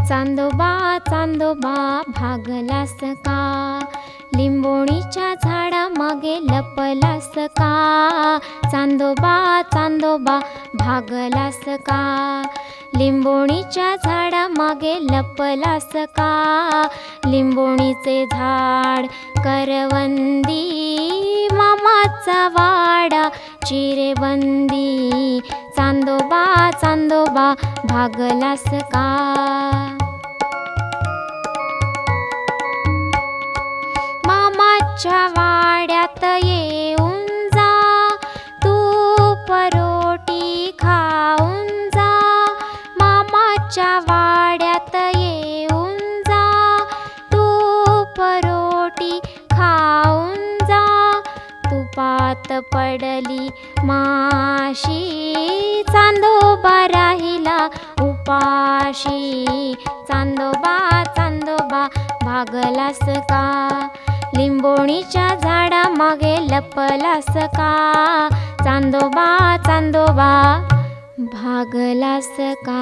चांदोबा चांदोबा भागलास का, लिंबोणीच्या झाडामागे लपलास का. चांदोबा चांदोबा भागलास का, लिंबोणीच्या झाडामागे लपलास का. लिंबोणीचे झाड करवंदी, मामाचा वाडा चिरेबंदी. चांदोबा चांदोबा भागलास का. मामाच्या वाड्यात येऊन जा, तूप रोटी खाऊन जा. मामाच्या वाड्यात येऊन जा, तूप रोटी खाऊन जा. तुपात पडली माशी, चांदोबा राहिला उपाशी. चांदोबा चांदोबा भागलास का, लिंबोणीच्या झाडामागे लपलास का. चांदोबा चांदोबा भागलास का.